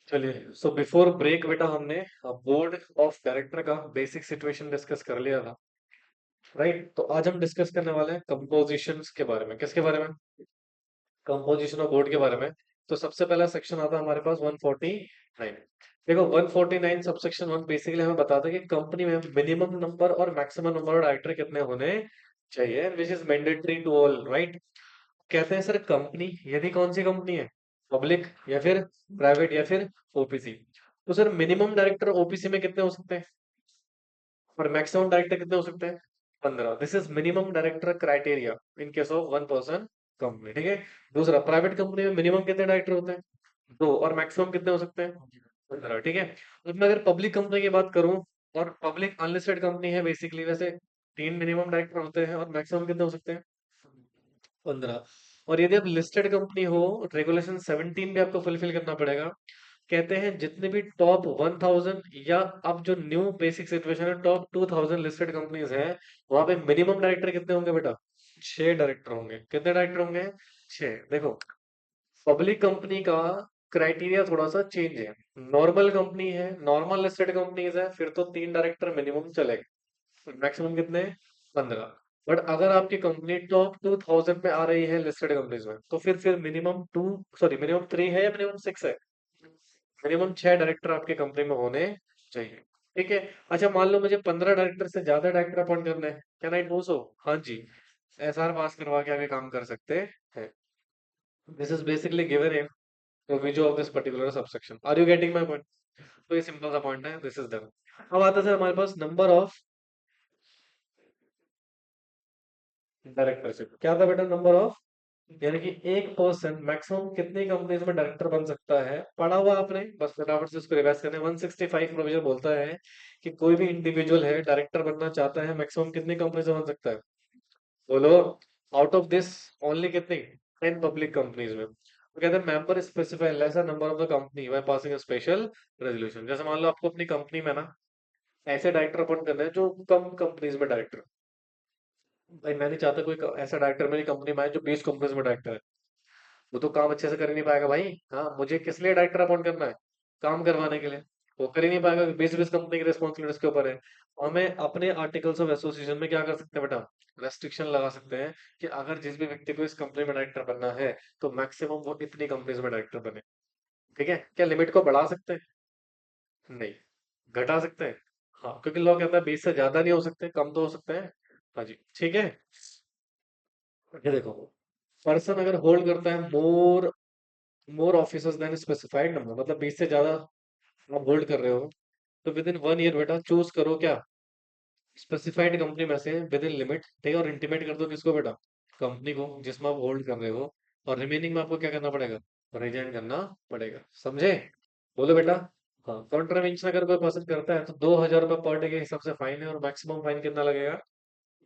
चलिए, so before break बेटा हमने बोर्ड ऑफ डायरेक्टर का बेसिक सिचुएशन डिस्कस कर लिया था। राइट, तो आज हम डिस्कस करने वाले हैं कंपोजिशंस के बारे में। किसके बारे में? कंपोजिशन ऑफ बोर्ड के बारे में। तो सबसे पहला सेक्शन आता है हमारे पास 149। देखो, 149 सबसेक्शन 1 बेसिकली हमें बताता है कि कंपनी में मिनिमम नंबर और मैक्सिमम नंबर ऑफ डायरेक्टर कितने होने चाहिए, which is mandatory to all. Right, कहते हैं सर कंपनी यदि कौन सी कंपनी है, पब्लिक या फिर प्राइवेट या फिर ओपीसी, तो सर मिनिमम डायरेक्टर ओपीसी में कितने हो सकते हैं और मैक्सिमम डायरेक्टर कितने हो सकते हैं? 15। This is minimum director criteria in case of one person company. ठीक है। दूसरा, प्राइवेट कंपनी में मिनिमम कितने डायरेक्टर होते हैं? 2, और मैक्सिमम कितने हो सकते हैं? 15। ठीक है। अब मैं अगर पब्लिक कंपनी की बात करूं, और पब्लिक अनलिस्टेड कंपनी है बेसिकली, वैसे 3 मिनिमम डायरेक्टर होते हैं और मैक्सिमम कितने हो सकते हैं? 15। और यदि आप लिस्टेड कंपनी हो, रेगुलेशन 17 भी आपको फुलफिल करना पड़ेगा। कहते हैं जितने भी टॉप 1000 या अब जो न्यू बेसिक सिचुएशन है टॉप 2000 लिस्टेड कंपनीज हैं, वहां पे मिनिमम डायरेक्टर कितने होंगे बेटा? 6 डायरेक्टर होंगे। कितने डायरेक्टर होंगे? 6। देखो, पब्लिक कंपनी का क्राइटेरिया थोड़ा सा चेंज है। नॉर्मल कंपनी है, नॉर्मल लिस्टेड कंपनीज है, फिर तो 3 डायरेक्टर मिनिमम चलेगा। मैक्सिमम कितने? 15। बट अगर आपकी कंपनी टॉप 2000 में आ रही है लिस्टेड कंपनीज में, तो फिर मिनिमम मिनिमम 3 है या मिनिमम 6 है? मिनिमम 6 डायरेक्टर आपके कंपनी में होने चाहिए। ठीक है। अच्छा, मान लो मुझे 15 डायरेक्टर से ज्यादा डायरेक्टर अपॉइंट करना है, कैन आई डू सो? हाँ जी, एसआर पास करवा के आगे काम कर सकते हैं। This is basically given in proviso of this particular subsection. Are you getting my point? तो ये सिंपल सा पॉइंट है, दिस इज डन। अब आता है सर हमारे पास नंबर ऑफ डायरेक्टरशिप। क्या था बेटा? नंबर ऑफ, यानी कि एक पर्सन मैक्सिमम कितनी कंपनीज में डायरेक्टर बन सकता है। पढ़ा हुआ आपने, बस फटाफट से उसको रिवाइज करने। 165 प्रोविजन बोलता है कि कोई भी इंडिविजुअल है डायरेक्टर बनना चाहता है, मैक्सिमम कितनी कंपनी से बन सकता है? बोलो। आउट ऑफ दिस ओनली कितनी? 10 पब्लिक कंपनीज में। तो कहते हैं member specify laser number of the company by passing a special resolution. जैसे मान लो आपको अपनी कंपनी में ना ऐसे डायरेक्टर अपॉइंट करने हैं जो कम कंपनीज में डायरेक्टर। भाई मैं नहीं चाहता कोई ऐसा डायरेक्टर मेरी कंपनी में आए जो 20 कंपनीज में डायरेक्टर है। वो तो काम अच्छे से कर ही नहीं पाएगा भाई। हाँ, मुझे किस लिए डायरेक्टर अपॉइंट करना है? काम करवाने के लिए। वो कर ही नहीं पाएगा, 20 20 कंपनी की रिस्पॉन्सिबिलिटी उसके ऊपर है। तो हमें अपने आर्टिकल्स ऑफ एसोसिएशन में क्या कर सकते हैं बेटा? रेस्ट्रिक्शन लगा सकते हैं कि अगर जिस भी व्यक्ति को इस कंपनी में डायरेक्टर बनना है, तो मैक्सिमम वो इतनी कंपनीज में डायरेक्टर बने। ठीक है। क्या लिमिट को बढ़ा सकते हैं? नहीं। घटा सकते हैं? हाँ, क्योंकि लॉ कहता है 20 से ज्यादा नहीं हो सकते, कम तो हो सकते हैं। हाँ जी, ठीक है। ये देखो, पर्सन अगर होल्ड करता है मोर ऑफिसर्स देन स्पेसिफाइड नंबर, मतलब 20 से ज्यादा आप होल्ड कर रहे हो, तो विद इन 1 ईयर बेटा चूज करो क्या? स्पेसिफाइड कंपनी में से विद इन लिमिट। ठीक है। और इंटीमेट कर दो किसको बेटा? कंपनी को जिसमें आप होल्ड कर रहे हो। और रिमेनिंग में आपको क्या करना पड़ेगा? रिजाइन करना पड़ेगा। समझे? बोलो बेटा। हाँ, कॉन्ट्रावेंशन अगर कोई पर्सन करता है तो 2000 रुपये पर डे के हिसाब से फाइन है, और मैक्सिमम फाइन कितना लगेगा?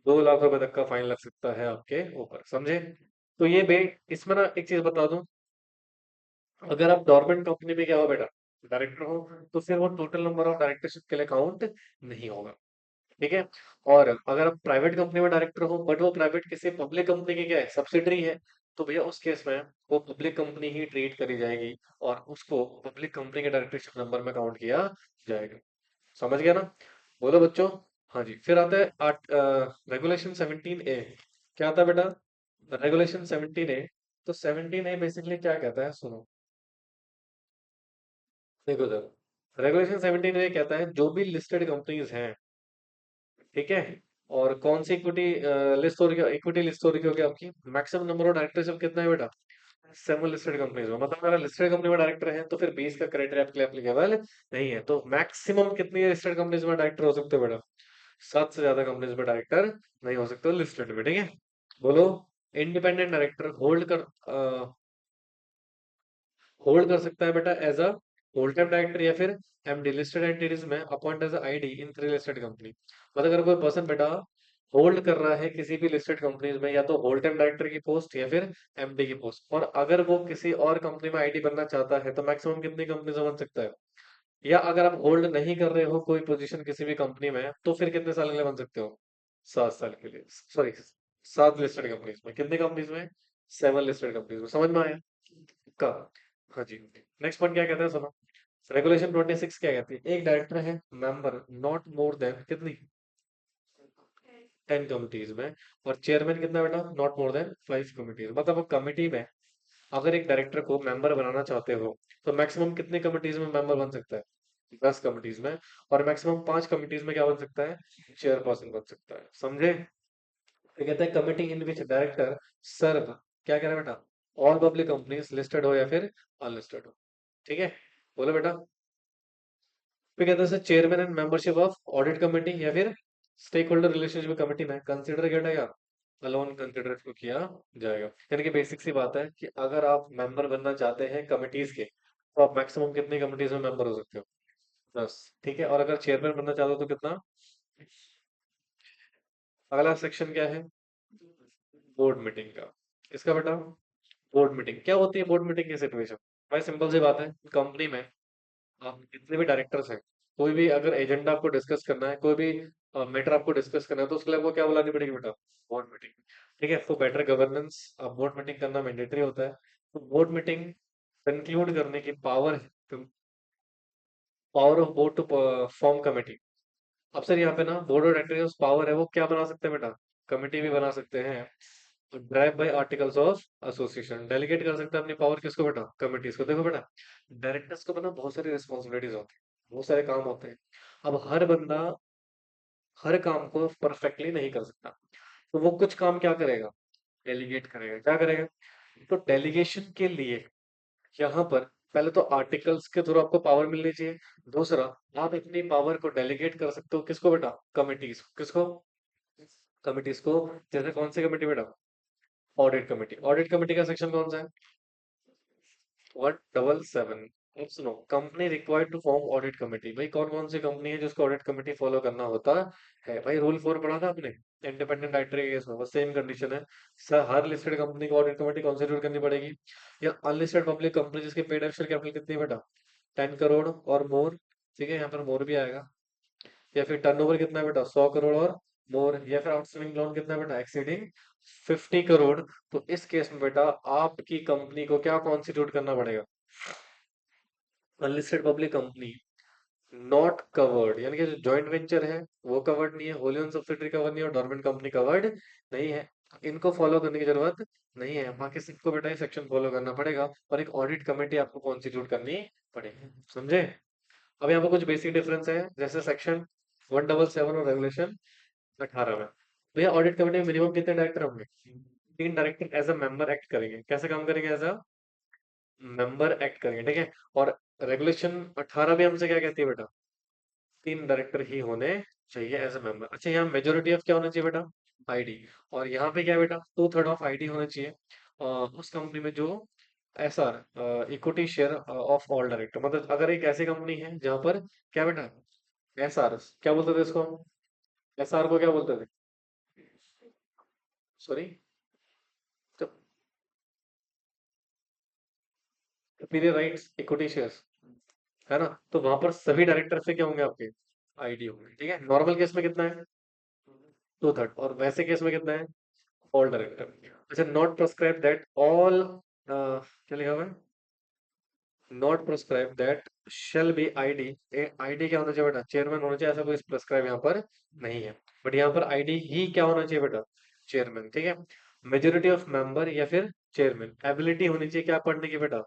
2 लाख रुपए तक का फाइन लग सकता है आपके ऊपर। समझे? तो ये बे इसमें ना एक चीज बता दूं, अगर आप गवर्नमेंट कंपनी में क्या हो बेटा, डायरेक्टर हो, तो फिर वो टोटल नंबर ऑफ डायरेक्टरशिप के लिए काउंट नहीं होगा। ठीक है। और अगर आप प्राइवेट कंपनी में डायरेक्टर हो, बट वो प्राइवेट किसी पब्लिक कंपनी की क्या है, सब्सिडरी है, तो भैया उस केस में वो पब्लिक कंपनी ही ट्रीट करी जाएगी, और उसको पब्लिक कंपनी के डायरेक्टरशिप नंबर में काउंट किया जाएगा। समझ गया ना? बोलो बच्चों। हाँ जी, फिर आता है आर्ट रेगुलेशन 17A। क्या आता है बेटा? Regulation 17A। तो 17A बेसिकली क्या कहता है, सुनो। देखो सर, रेगुलेशन 17 ये कहता है जो भी लिस्टेड कंपनीज हैं, ठीक है, और कौन सी इक्विटी लिस्ट हो रही है, इक्विटी लिस्ट हो रही होगी आपकी, मैक्सिमम नंबर ऑफ डायरेक्टरशिप कितना है बेटा? 7 लिस्टेड कंपनीज में। मतलब अगर लिस्टेड कंपनी में डायरेक्टर है तो फिर 20 का क्राइटेरिया आपके लिए एप्लीकेबल नहीं है। तो मैक्सिमम कितनी लिस्टेड कंपनीज में डायरेक्टर हो सकते हैं बेटा? 7 से ज्यादा कंपनीज में डायरेक्टर नहीं हो सकते लिस्टेड में। ठीक है। बोलो। इंडिपेंडेंट डायरेक्टर होल्ड कर सकता है बेटा as a whole time director, या फिर एमडी लिस्टेड एंटिटीज में appoint as ID in 3 listed company. मतलब अगर कोई पर्सन बेटा होल्ड कर रहा है किसी भी लिस्टेड कंपनीज में, या तो होल टाइम डायरेक्टर की पोस्ट या फिर एमडी की पोस्ट, और अगर वो किसी और कंपनी में आईडी बनना चाहता है, तो मैक्सिमम कितनी कंपनी से बन सकता है? या अगर आप होल्ड नहीं कर रहे हो कोई पोजीशन किसी भी कंपनी में, तो फिर कितने साल के लिए बन सकते हो? 7 साल के लिए। सॉरी, 7 लिस्टेड कंपनीज में। कितनी कंपनीज में? 7 लिस्टेड कंपनीज में। समझ में आया? का। हाँ जी। नेक्स्ट पॉइंट क्या कहते हैं, सुनो। रेगुलेशन 26 क्या कहती है? एक डायरेक्टर है, मेंबर नॉट मोर देन कितनी, 10 कमिटीज में, और चेयरमैन कितना बेटा, नॉट मोर देन 5 कमिटीज। मतलब कमिटी में अगर एक डायरेक्टर को मेंबर बनाना चाहते हो तो मैक्सिमम कितनी कमिटीज में मेंबर बन सकता है, 10 कमिटीज में, और मैक्सिमम 5 कमिटीज में क्या बन सकता है, चेयरपर्सन बन सकता है। समझे? तो कहता है कमिटी इन विच डायरेक्टर सर्व, क्या कह रहा है बेटा, ऑल पब्लिक कंपनीज लिस्टेड हो या फिर अनलिस्टेड हो। ठीक है, बोलो बेटा। फिर कहते हैं chairman and membership of audit committee या फिर स्टेक होल्डर रिलेशनशिप कमेटी में कंसिडर किया जाएगा, अलोन कंसिडर इसको किया जाएगा। यानी कि बेसिक सी बात है कि अगर आप मेंबर बनना चाहते हैं कमिटीज के तो आप मैक्सिमम कितनी कमिटीज में मेंबर हो सकते हो, 10। ठीक है, और अगर चेयरमैन बनना चाहते हो तो कितना। अगला सेक्शन क्या है, बोर्ड मीटिंग का। इसका बेटा बोर्ड मीटिंग क्या होती है, बोर्ड मीटिंग की सिचुएशन भाई सिंपल सी बात है, कंपनी में आप जितने भी डायरेक्टर्स हैं, कोई भी अगर एजेंडा आपको डिस्कस करना है, कोई भी मैटर आपको डिस्कस करना है, तो उसके लिए आपको क्या बुलानी पड़ेगी बेटा, बोर्ड मीटिंग। ठीक है, for better governance board meeting करना मैंडेटरी होता है। तो बोर्ड मीटिंग कंक्लूड करने की पावर है, power of board to form committee. अब सर यहाँ पे ना बोर्ड ऑफ डायरेक्टर्स पावर है, वो क्या बना सकते हैं बेटा, कमेटी भी बना सकते हैं। Drive bye articles of association, delegate कर सकते हैं अपनी पावर किसको बेटा, कमिटीज को। देखो बेटा, डायरेक्टर्स को बना बहुत सारी रिस्पॉन्सिबिलिटीज होती है, बहुत सारे काम होते हैं। अब हर बंदा हर काम को परफेक्टली नहीं कर सकता, तो वो कुछ काम क्या करेगा, डेलीगेट करेगा। क्या करेगा, तो डेलीगेशन के लिए यहाँ पर पहले तो आर्टिकल्स के थ्रू आपको पावर मिलनी चाहिए। दूसरा, आप अपनी पावर को डेलीगेट कर सकते हो किसको बेटा, कमिटीज। किसको, कमिटीज को। जैसे कौन सी कमेटी बेटा, ऑडिट कमेटी। ऑडिट कमेटी का सेक्शन कौन सा है, 177। अब सुनो, company required to form audit committee. भाई कौन कौन सी कंपनी है जिसको ऑडिट कमेटी फॉलो करना होता है, भाई रूल 4 पढ़ा था आपने इंडिपेंडेंट डायरेक्टर के केस में, बस सेम कंडीशन है। सर हर लिस्टेड कंपनी को ऑडिट कमेटी कॉन्स्टिट्यूट करनी पड़ेगी। या अनलिस्टेड पब्लिक कंपनी जिसके पेड शेयर कैपिटल कितनी है बेटा, 10 करोड़ और मोर। ठीक है, यहाँ पर मोर भी आएगा। या फिर टर्नओवर कितना है बेटा, 100 करोड़ और मोर। या फिर आउटस्टैंडिंग लोन कितना है बेटा, एक्सीडिंग 50 करोड़। तो इस केस में बेटा आपकी कंपनी को क्या कॉन्स्टिट्यूट करना पड़ेगा, unlisted public company not covered, यानी कि जो जॉइंट वेंचर है वो कवर्ड नहीं है, होली ओन सब्सिडरी कवर्ड नहीं है, और डोरमेंट कंपनी कवर्ड नहीं है। इनको फॉलो करने की जरूरत नहीं है, बाकी सबको बेटा ये सेक्शन फॉलो करना पड़ेगा, और एक ऑडिट कमेटी आपको कॉन्स्टिट्यूट करनी पड़ेगी। समझे? अब यहाँ पर कुछ बेसिक डिफरेंस है, जैसे सेक्शन 177 और रेगुलेशन 18 में। भैया ऑडिट कमेटी में मिनिमम कितने डायरेक्टर होंगे, 3 director as a member act करेंगे। कैसे काम करेंगे, एज अ मेंबर एक्ट करेंगे। ठीक है, और रेगुलेशन 18 भी हमसे क्या कहती है बेटा, 3 डायरेक्टर ही होने चाहिए एज अ मेंबर। अच्छा, यहाँ मेजोरिटी ऑफ क्या होना चाहिए बेटा, आईडी। और यहाँ पे क्या है बेटा, 2/3 ऑफ आईडी होना चाहिए उस कंपनी में जो SR equity share of all director. मतलब अगर एक ऐसी कंपनी है जहां पर क्या बेटा, एसआर क्या बोलते थे इसको, एसआर को क्या बोलते थे, sorry, superior rights equity shares, है ना। तो वहां पर सभी डायरेक्टर से क्या होंगे आपके, आईडी होंगे। ठीक है, नॉर्मल केस में कितना है, 2/3, और वैसे केस में कितना है, ऑल डायरेक्टर। अच्छा, नॉट प्रोस्क्राइब दैट ऑल, क्या लिखा हुआ है, not proscribe that shall be ID. ID क्या होना चाहिए बेटा, चेयरमैन होना चाहिए, ऐसा कोई प्रोस्क्राइब यहाँ पर नहीं है। बट यहाँ पर आईडी ही क्या होना चाहिए बेटा, चेयरमैन। ठीक है, मेजोरिटी ऑफ मेंबर या फिर चेयरमैन, एबिलिटी होनी चाहिए क्या पढ़ने की बेटा,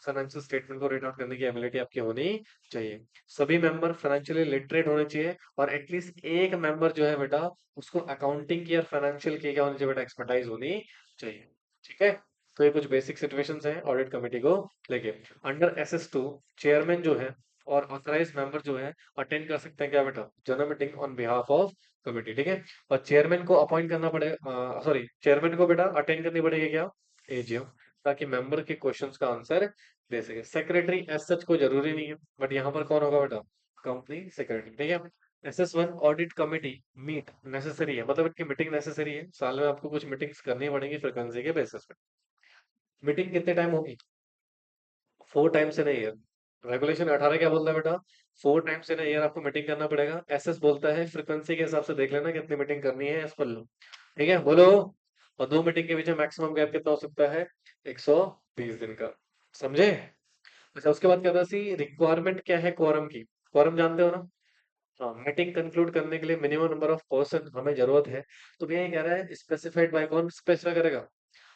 फाइनेंशियल स्टेटमेंट को रीड आउट करने की एबिलिटी आपकी होनी चाहिए। सभी मेंबर फाइनेंशियली लिटरेट होने चाहिए, और एटलीस्ट एक मेंबर जो है बेटा उसको अकाउंटिंग की और फाइनेंशियल की क्या होनी चाहिए बेटा, एक्सपर्टाइज होनी चाहिए। ठीक है, तो ये कुछ बेसिक सिचुएशंस हैं ऑडिट कमेटी को लेके। अंडर SS2 चेयरमैन जो है और ऑथराइज मेंबर जो है अटेंड कर सकते हैं क्या बेटा, general meeting on behalf of committee. ठीक है, और चेयरमैन को अपॉइंट करना पड़ेगा, सॉरी चेयरमैन को बेटा अटेंड करनी पड़ेगी क्या, एजीएम, ताकि मेंबर के क्वेश्चंस का आंसर दे सके। सेक्रेटरी एज सच कोई जरूरी नहीं है, बट यहाँ पर कौन होगा बेटा, कंपनी सेक्रेटरी। ठीक है, SS1 audit committee meet necessary है, मतलब इनकी मीटिंग नेसेसरी है, साल में आपको कुछ मीटिंग्स करनी पड़ेंगी फ्रिक्वेंसी के बेसिस पे। मीटिंग कितने टाइम होगी, 4 टाइम्स इन ईयर। रेगुलेशन 18 क्या बोलता है बेटा, 4 टाइम्स इन ईयर आपको मीटिंग करना पड़ेगा। एसएस बोलता है फ्रिक्वेंसी के हिसाब से देख लेना कितनी मीटिंग करनी है, एज पर लो। ठीक है, बोलो। और 2 मीटिंग के बीच में मैक्सिमम गैप कितना हो सकता है, 120 दिन का। समझे? अच्छा, उसके बाद क्या था सी, रिक्वायरमेंट क्या है क्वारम की? क्वारम जानते हो ना? हाँ, मीटिंग कंक्लूड करने के लिए मिनिमम नंबर ऑफ पर्सन हमें जरूरत है। तो भैया ये कह रहा है स्पेसिफाइड बाय, कौन स्पेसिफाई करेगा?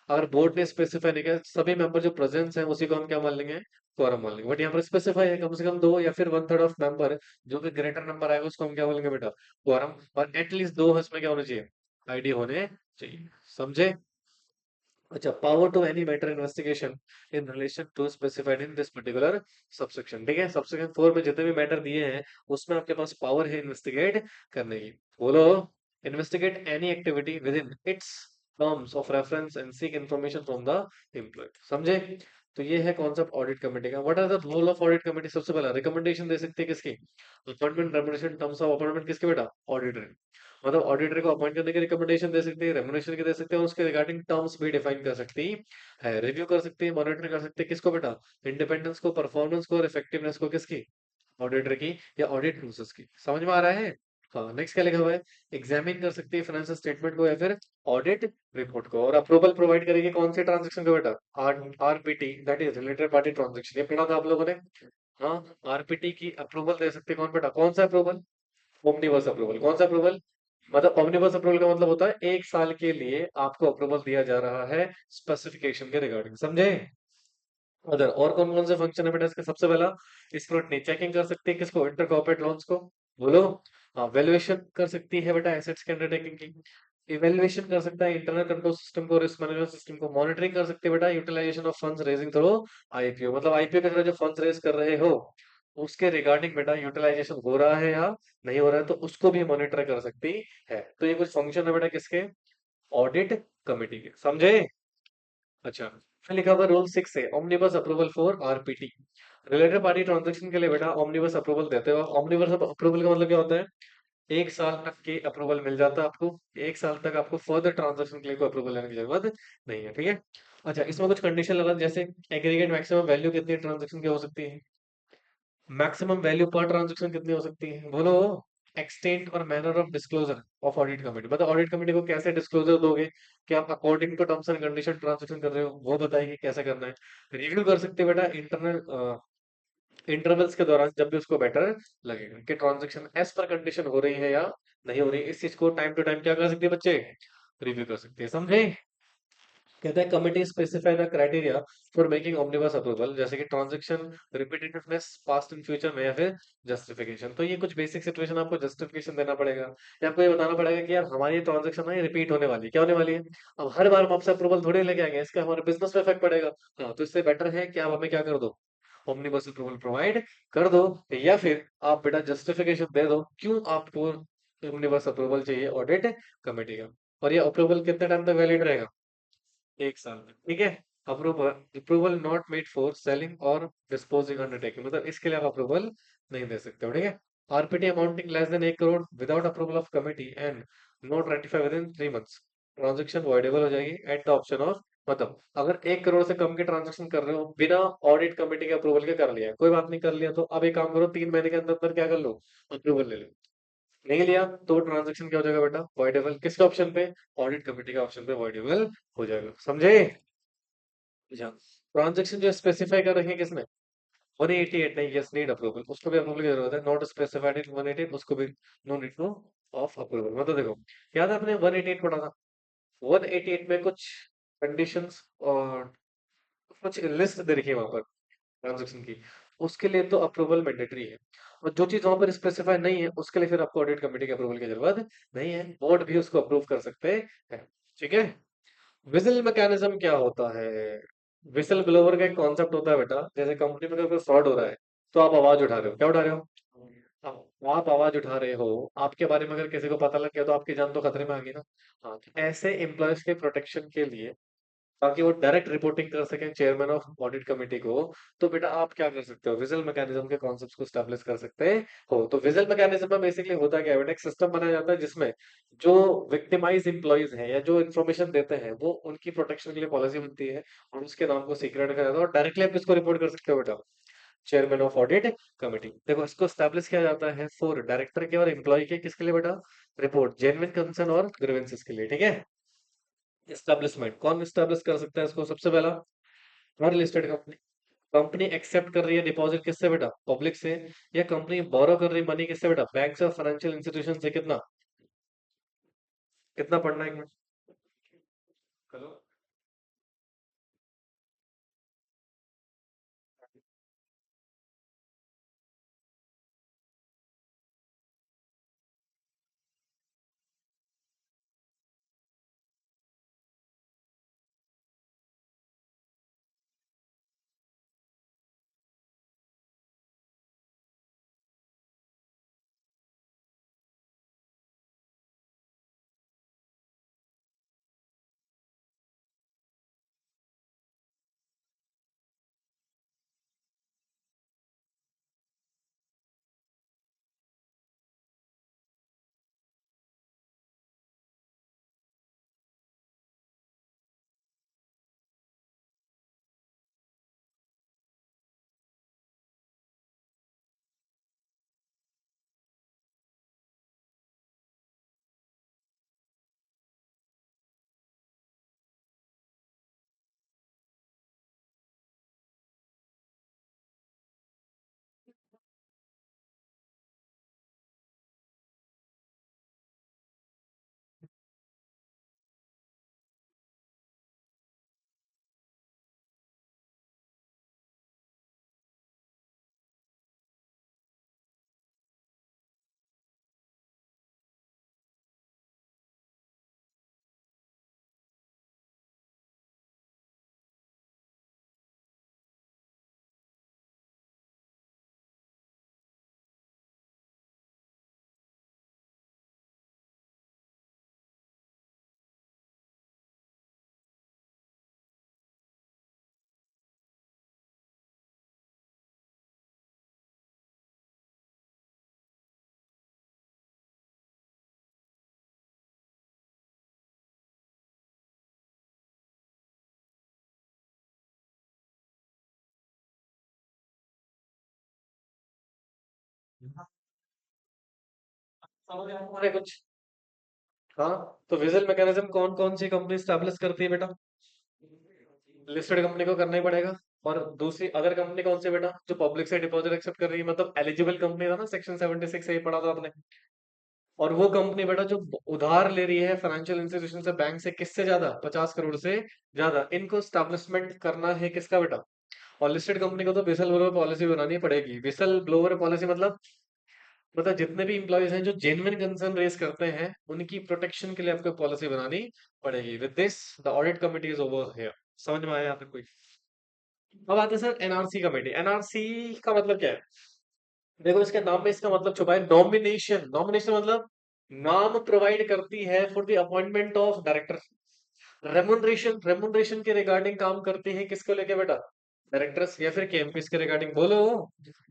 अगर बोर्ड ने स्पेसिफाई नहीं किया, सभी मेंबर जो प्रेजेंस हैं उसी को हम क्या मान लेंगे? क्वारम मान लेंगे। बट यहाँ पर स्पेसिफाई है कम से कम दो या फिर वन थर्ड ऑफ मेंबर, जो भी ग्रेटर नंबर आएगा उसको हम क्या बोलेंगे बेटा? क्वारम। और एटलीस्ट दो इसमें क्या होने चाहिए? आईडी होने चाहिए। समझे? अच्छा, power to any matter investigation in relation to specified in this particular subsection. ठीक है, सबसेक्शन 4 में जितने भी मैटर दिए हैं उसमें आपके पास पावर है इन्वेस्टिगेट करने की। बोलो। Investigate any activity within its terms of reference and seek information from the employ. समझे? तो ये है कॉन्सेप्ट ऑडिट कमेटी का। What are the role of audit committee? सबसे पहला रिकमेंडेशन दे सकती है किसकी? Appointment, remuneration, terms of appointment किसके बेटा? ऑडिटर। मतलब ऑडिटर को अपॉइंट करने की रिकमेंडेशन दे सकती है, रेमुनरेशन की दे सकते हैं, और उसके रिगार्डिंग टर्म्स भी डिफाइन कर सकती है, रिव्यू कर सकती है, मॉनिटर कर सकती है। किसको बेटा? इंडिपेंडेंस को, परफॉर्मेंस को और इफेक्टिवनेस को। किसकी? ऑडिटर की या ऑडिट प्रोसेस की। समझ में आ रहा है? हाँ, नेक्स्ट क्या लिखा हुआ है? एग्जामिन कर सकती है फाइनेंशियल स्टेटमेंट को या फिर ऑडिट रिपोर्ट को, और अप्रूवल प्रोवाइड करेगी कौन से ट्रांजेक्शन को बेटा? RPT, that is related party transaction. ये पढ़ा था आप लोगों ने। हाँ, आरपीटी की अप्रूवल दे सकते हैं कौन बेटा? कौन सा अप्रूवल? Omnibus approval. कौन सा अप्रूवल? मतलब ओमनिबस अप्रूवल का मतलब होता है एक साल के लिए आपको अप्रूवल दिया जा रहा है स्पेसिफिकेशन के रिगार्डिंग। समझे? अदर और कौन कौन से फंक्शन है बेटा इसके? सबसे पहला, स्क्रूटनी, चेकिंग कर सकती है किसको? इंटर कॉर्पोरेट लोन्स को। बोलो। हाँ, वैल्यूएशन कर सकती है बेटा एसेट्स के अंडरटेकिंग की। इवैल्यूएशन कर सकता है इंटरनल कंट्रोल सिस्टम को, रिस्क मैनेजमेंट सिस्टम को। मॉनिटरिंग कर सकते हैं बेटा utilization of funds raising through IPO. मतलब आईपीओ के थ्रू जो फंड्स रेज कर रहे हो उसके रिगार्डिंग बेटा यूटिलाइजेशन हो रहा है या नहीं हो रहा है, तो उसको भी मॉनिटर कर सकती है। तो ये कुछ फंक्शन है बेटा किसके? ऑडिट कमेटी के। समझे? अच्छा, फिर लिखा हुआ रूल 6 है, omnibus approval for RPT. Related party transaction के लिए बेटा ओमनिबस अप्रूवल देते हो। ओमनिबस अप्रूवल का मतलब क्या होता है? एक साल तक की अप्रूवल मिल जाता है आपको। एक साल तक आपको फर्दर ट्रांजैक्शन के लिए कोई अप्रूवल लेने की जरूरत नहीं है। ठीक है। अच्छा, इसमें कुछ कंडीशन लगा, जैसे एग्रीगेट मैक्सिमम वैल्यू कितनी ट्रांजैक्शन की हो सकती है? मैक्सिमम वैल्यू पर ट्रांजैक्शन कितनी हो सकती है? बोलो। एक्सटेंट और manner of disclosure of audit committee, मतलब ऑडिट कमेटी को कैसे डिस्क्लोजर दोगे कि आप according to terms and condition transaction कर रहे हो, वो बताइए कैसे करना है। रिव्यू कर सकते हो बेटा इंटरनल इंटरवल्स के दौरान, जब भी उसको बेटर लगेगा कि ट्रांजैक्शन एज पर कंडीशन हो रही है या नहीं हो रही है, इस चीज को टाइम टू टाइम क्या कर सकती है बच्चे? रिव्यू कर सकते हैं। समझे? कहता है committee specify the criteria for making omnibus approval, जैसे कि transaction repetitiveness past and future में, या फिर जस्टिफिकेशन। तो ये कुछ बेसिक सिचुएशन आपको जस्टिफिकेशन देना पड़ेगा, या आपको ये बताना पड़ेगा कि यार हमारी ट्रांजैक्शन है ये रिपीट होने वाली है। क्या होने वाली है? अब हर बार हम आपसे अप्रूवल थोड़ी लेके आएंगे, इसका हमारे बिजनेस पे इफेक्ट पड़ेगा। हाँ, तो इससे बेटर है कि आप हमें क्या कर दो? ऑमनिबस अप्रूवल प्रोवाइड कर दो, या फिर आप बेटा जस्टिफिकेशन दे दो क्यों आपको ऑमनिबस अप्रूवल चाहिए ऑडिट कमेटी का। और ये अप्रूवल कितने टाइम तक वैलिड रहेगा? एक साल में। ठीक है। Approval approval not made for selling और डिस्पोजिंग अंडरटेकिंग, मतलब इसके लिए आप अप्रूवल नहीं दे सकते हो। ठीक है। RPT amounting less than 1 crore without approval of committee and not ratify with in 3 months, transaction voidable हो जाएगी एट द ऑप्शन ऑफ। मतलब अगर 1 करोड़ से कम के ट्रांजेक्शन कर रहे हो बिना ऑडिट कमेटी के अप्रूवल के, कर लिया कोई बात नहीं, कर लिया तो अब एक काम करो, 3 महीने के अंदर अंदर क्या कर लो? अप्रूवल ले लो। नहीं लिया तो ट्रांजेक्शन क्या हो जाएगा बेटा? वॉइडेबल। किसके ऑप्शन पे? ऑडिट कमेटी के ऑप्शन पे वॉइडेबल हो जाएगा। समझे? अच्छा, ट्रांजेक्शन जो स्पेसिफाई कर रखे हैं किसने? 188 नहीं, यस नीड अप्रूवल, उसको भी अप्रूवल की जरूरत है। नॉट स्पेसिफाइड इन 188, उसको भी no need to of approval. मतलब देखो, याद है आपने 188 पढ़ा था? 188 में कुछ कंडीशंस और कुछ लिस्ट दे रखी है वहां पर ट्रांजेक्शन की, उसके लिए तो अप्रूवल मैंडेटरी है। और जो चीज वहां पर स्पेसिफाई नहीं है उसके लिए फिर आपको ऑडिट कमेटी के अप्रूवल की जरूरत नहीं है, बोर्ड भी उसको अप्रूव कर सकते हैं। ठीक है। विजिल मैकेनिज्म क्या होता है? विसल ब्लोवर का एक कॉन्सेप्ट होता है बेटा, जैसे कंपनी में अगर कोई फ्रॉड हो रहा है तो आप आवाज उठा रहे हो। क्या उठा रहे हो? आप आवाज उठा रहे हो, आपके बारे में अगर किसी को पता लग गया तो आपकी जान तो खतरे में आ गई ना। हाँ, तो ऐसे एम्प्लॉयज के प्रोटेक्शन के लिए, ताकि वो डायरेक्ट रिपोर्टिंग कर सकें चेयरमैन ऑफ ऑडिट कमेटी को, तो बेटा आप क्या कर सकते हो? विजिल मैकेनिज्म के कॉन्सेप्ट्स को स्टैब्लिश कर सकते हो। तो विजिल मैकेनिज्म में बेसिकली होता क्या है बेटा? एक सिस्टम बनाया जाता है जिसमें जो विक्टिमाइज एम्प्लॉयज हैं या जो इन्फॉर्मेशन देते हैं वो उनकी प्रोटेक्शन के लिए पॉलिसी बनती है, और उसके नाम को सीक्रेट रखा जाता है, और डायरेक्टली आप किसको रिपोर्ट कर सकते हो बेटा? Chairman of audit committee. देखो, इसको स्टैब्लिश किया जाता है फॉर डायरेक्टर के और एम्प्लॉय के, किसके लिए बेटा? रिपोर्ट जेन्युइन कंसर्न और ग्रीवेंसेस के लिए। ठीक है। एस्टेब्लिशमेंट कौन एस्टेब्लिश कर सकता है इसको? सबसे पहला, हर लिस्टेड कंपनी। कंपनी एक्सेप्ट कर रही है डिपॉजिट किससे बेटा? पब्लिक से। या कंपनी बोरो कर रही मनी किससे बेटा? बैंक से और फाइनेंशियल इंस्टीट्यूशन से। कितना कितना पढ़ना है एक मिनट। हेलो। समझ आया तुम्हारे कुछ? हाँ। तो विजिल मैकेनिज्म कौन कौन सी कंपनी स्टैब्लिश करती है बेटा? लिस्टेड कंपनी को करना ही पड़ेगा। और दूसरी अदर कंपनी कौन सी बेटा? जो पब्लिक से डिपॉजिट एक्सेप्ट कर रही है, मतलब एलिजिबल कंपनी था ना, सेक्शन 76 से ही पढ़ा था आपने। और वो कंपनी बेटा जो उधार ले रही है फाइनेंशियल इंस्टीट्यूशन से, बैंक से, किससे ज्यादा? 50 करोड़ से ज्यादा। इनको स्टैब्लिशमेंट करना है किसका बेटा? और लिस्टेड कंपनी को तो विसल ब्लोअर पॉलिसी बनानी पड़ेगी। विसल ब्लोअर पॉलिसी मतलब जितने भी इंप्लॉयज हैं जो जेन्युइन कंसर्न रेज करते हैं, उनकी प्रोटेक्शन के लिए आपको पॉलिसी बनानी पड़ेगी। With this the audit committee is over here. समझ में आया यहाँ तक कोई? अब आते हैं सर एनआरसी कमेटी। एनआरसी का मतलब क्या है? देखो इसके नाम में इसका मतलब छुपा है, नॉमिनेशन। नॉमिनेशन मतलब नाम प्रोवाइड करती है for the appointment of director. Remuneration, remuneration के रिगार्डिंग काम करती है किसको लेके बेटा? डायरेक्टर्स या फिर केएमपीस के रिगार्डिंग। बोलो।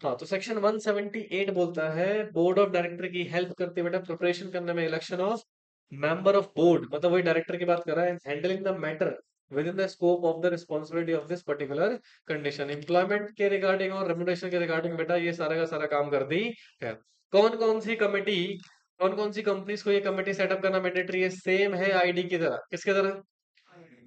हाँ, तो सेक्शन 178 बोलता है बोर्ड ऑफ डायरेक्टर की हेल्प करती है बेटा प्रिपरेशन करने में, election of member of board, मतलब वही डायरेक्टर की बात कर रहा है, handling the matter with in the scope of the responsibility of this particular condition. Employment के रिगार्डिंग और रेमुनरेशन के रिगार्डिंग बेटा ये सारा का सारा काम करती है। कौन कौन सी कमेटी, कौन कौन सी कंपनीज को ये कमेटी सेटअप करना मैंडेटरी है? सेम है आईडी की तरह। किसके तरह?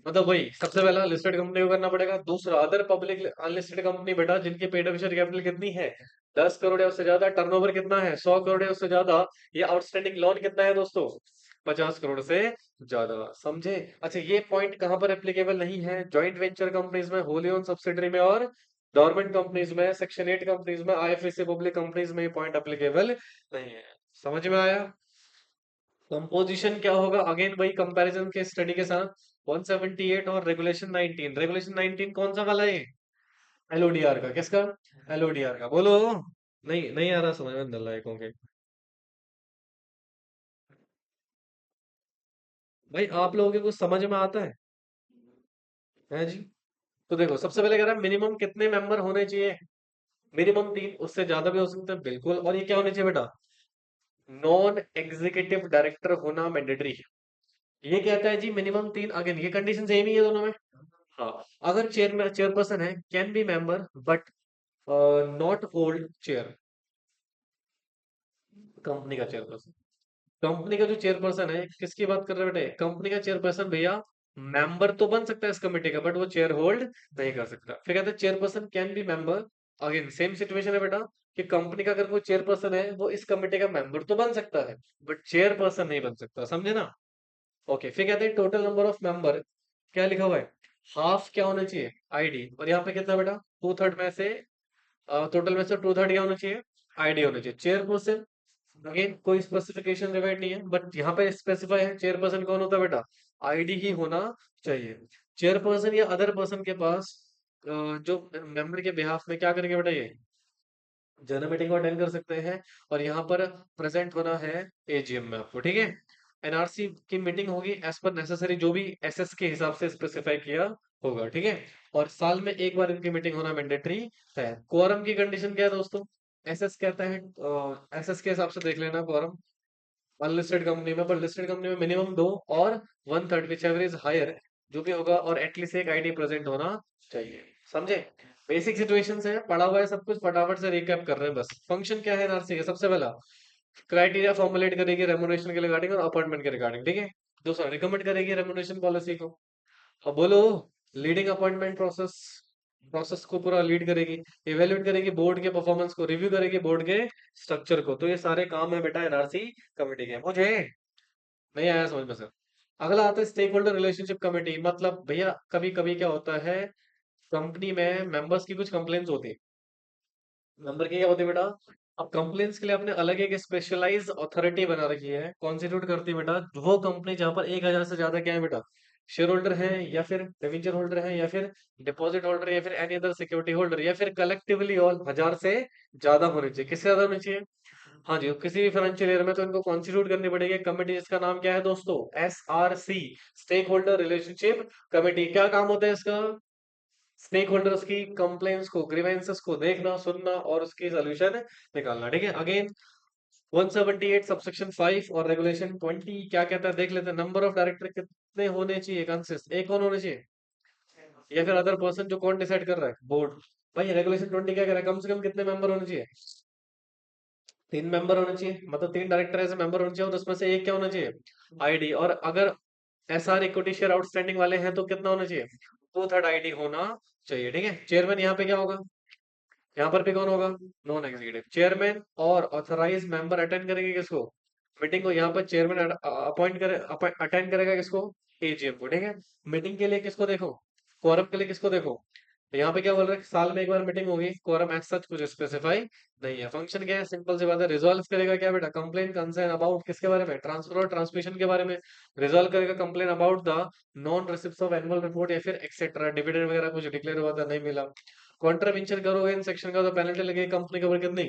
मतलब वही सबसे पहला लिस्टेड कंपनी को करना पड़ेगा। दूसरा अदर पब्लिक अनलिस्टेड कंपनी बेटा जिनकी पेड ऑफ शेयर कैपिटल कितनी है? 10 करोड़ या उससे ज्यादा। टर्नओवर कितना है? 100 करोड़ या उससे ज्यादा। ये आउटस्टैंडिंग लोन कितना है दोस्तों? 50 करोड़ से ज्यादा। समझे? अच्छा, ये पॉइंट कहां पर एप्लीकेबल नहीं है? जॉइंट वेंचर कंपनीज में, होली ओन सब्सिडरी में, और गवर्नमेंट कंपनीज में, सेक्शन 8 कंपनीज में, आईएफएससी पब्लिक कंपनीज में ये पॉइंट एप्लीकेबल नहीं है। समझ में आया? कंपोजिशन क्या होगा? अगेन वही कंपैरिजन के स्टडी के साथ। 178 और रेगुलेशन 19। रेगुलेशन 19 कौन सा वाला है? एलओडीआर का। किसका? एलओडीआर का। बोलो। नहीं नहीं आ रहा समझ में नालायकों के। भाई आप लोगों के कुछ समझ में आता है जी? तो देखो सबसे पहले कह रहा है मिनिमम कितने मेंबर होने चाहिए? मिनिमम 3, उससे ज्यादा भी हो सकते हैं बिल्कुल। और ये क्या होने चाहिए बेटा? नॉन एग्जीक्यूटिव डायरेक्टर होना मैंडेटरी है। ये कहता है जी मिनिमम 3। अगेन ये कंडीशन सेम ही है दोनों में। हाँ। अगर चेयरपर्सन है can be member but not hold chair. Company का चेयरपर्सन, कंपनी का जो चेयरपर्सन है, किसकी बात कर रहे हैं बेटे? कंपनी का चेयरपर्सन भैया मेंबर तो बन सकता है इस कमेटी का, बट वो चेयर होल्ड नहीं कर सकता। फिर कहते हैं chairperson can be member. Again same situation है बेटा, कि कंपनी का अगर कोई चेयरपर्सन है वो इस कमेटी का मेंबर तो बन सकता है, बट चेयरपर्सन नहीं बन सकता, समझे ना। ओके, फिर कहते हैं टोटल नंबर ऑफ मेंबर, क्या लिखा हुआ है, हाफ क्या होना चाहिए, आईडी, और यहाँ पे कितना बेटा, टू थर्ड में से, टोटल में से टू थर्ड क्या होना चाहिए, आईडी होना चाहिए। चेयरपर्सन, अगेन कोई स्पेसिफिकेशन रिक्वायर्ड नहीं है, बट यहाँ पे स्पेसिफाई है चेयरपर्सन कौन होता है बेटा, आईडी ही होना चाहिए। चेयरपर्सन या अदर पर्सन के पास जो मेंबर के बिहाफ में क्या करेंगे बेटा, ये जनरल मीटिंग को अटेंड कर सकते हैं, और यहाँ पर प्रेजेंट होना है एजीएम में आपको, ठीक है। एनआरसी की मीटिंग होगी एज पर नेसेसरी, जो भी एसएस के हिसाब से स्पेसिफाई किया होगा, ठीक है। और साल में एक बार इनकी मीटिंग होना मैंडेटरी है। क्वारम की कंडीशन क्या है दोस्तों, एसएस कहता है, एसएस के हिसाब से देख लेना क्वारम, अनलिस्टेड कंपनी में, पर लिस्टेड कंपनी में मिनिमम दो, और one third whichever is higher, जो भी होगा, और एटलीस्ट एक आईडी प्रेजेंट होना चाहिए, समझे। बेसिक सिचुएशन है, पढ़ा हुआ है सब कुछ, फटाफट से रिकैप कर रहे हैं बस। फंक्शन क्या है एनआरसी का, सबसे पहला क्राइटेरिया फॉर्मुलेट करेगी रेमुनरेशन के रिगार्डिंग और अपॉइंटमेंट के रिगार्डिंग, ठीक है। दूसरा रिकमेंड करेगी रेमुनरेशन पॉलिसी को। अब बोलो, लीडिंग अपॉइंटमेंट प्रोसेस, प्रोसेस को पूरा लीड करेगी। इवेल्युएट करेगी बोर्ड के परफॉर्मेंस को, रिव्यू करेगी बोर्ड के स्ट्रक्चर को। तो ये सारे काम है बेटा एनआरसी कमेटी के। मुझे नहीं आया समझ में सर। अगला आता है स्टेक होल्डर रिलेशनशिप कमेटी। मतलब भैया कभी कभी क्या होता है, कंपनी में मेंबर्स की कुछ कंप्लेंट्स होती है। नंबर की क्या होती है बेटा, अब कंप्लेंट्स के लिए आपने अलग एक स्पेशलाइज अथॉरिटी बना रखी है, कॉन्स्टिट्यूट करती है बेटा, वो कंपनी जहां पर 1,000 से ज्यादा क्या है बेटा, शेयर होल्डर है, या फिर डिवेंचर होल्डर है, या फिर डिपॉजिट होल्डर, या फिर एनी अदर सिक्योरिटी होल्डर, या फिर कलेक्टिवली ऑल 1,000 से ज्यादा होने चाहिए। किससे ज्यादा होने चाहिए, हाँ जी, किसी भी फाइनेंशियल ईयर में तो इनको कॉन्स्टिट्यूट करनी पड़ेगी कमेटी, जिसका नाम क्या है दोस्तों, SRC, stakeholder relationship committee. क्या काम होता है इसका, स्टेक होल्डर्स की कंप्लेंट्स को, ग्रीवेंसेस को देखना, सुनना और उसकी सोल्यूशन निकालना, ठीक है। अगेन 178 सबसेक्शन 5 और रेगुलेशन 20 क्या कहता है देख लेते हैं। नंबर ऑफ डायरेक्टर कितने होने चाहिए, कंसिस्ट एक कौन होने चाहिए, या फिर अदर पर्सन, जो कौन डिसाइड कर रहा है, बोर्ड। भाई रेगुलेशन 20 क्या कह रहा है, कम से कम कितने मेंबर होने चाहिए, 3 मेंबर होने चाहिए, मतलब 3 डायरेक्टर ऐसे मेंबर होने चाहिए, और उसमें से एक क्या होना चाहिए, आईडी। और अगर एसआर इक्विटी शेयर आउटस्टैंडिंग वाले हैं तो कितना होना चाहिए, टू थर्ड आईडी होना चाहिए, ठीक है। चेयरमैन यहाँ पे क्या होगा, यहाँ पर भी कौन होगा, नॉन एग्जीक्यूटिव चेयरमैन, और ऑथराइज मेंबर अटेंड करेंगे किसको, मीटिंग को। यहाँ पर चेयरमैन अपॉइंट करे, अटेंड करेगा किसको, एजीएम को, ठीक है। मीटिंग के लिए किसको देखो, क्वारम के लिए किसको देखो, तो यहाँ पे क्या बोल रहे हैं, साल में एक बार मीटिंग होगी, क्वारम एज सच कुछ स्पेसिफाई नहीं है। फंक्शन क्या है, सिंपल सी बात है, रिजॉल्व करेगा क्या बेटा, कंप्लेन कंसर्न अबाउट किसके बारे में, ट्रांसफर और ट्रांसमिशन के बारे में। रिजॉल्व करेगा complain about the non receipt of annual report, या फिर एक्सेट्रा डिविडेंड वगैरह कुछ डिक्लेयर हुआ था नहीं मिला। कॉन्ट्रावेंशन करोगे इन सेक्शन का तो पेनल्टी लगेगी कंपनी के ऊपर कितनी,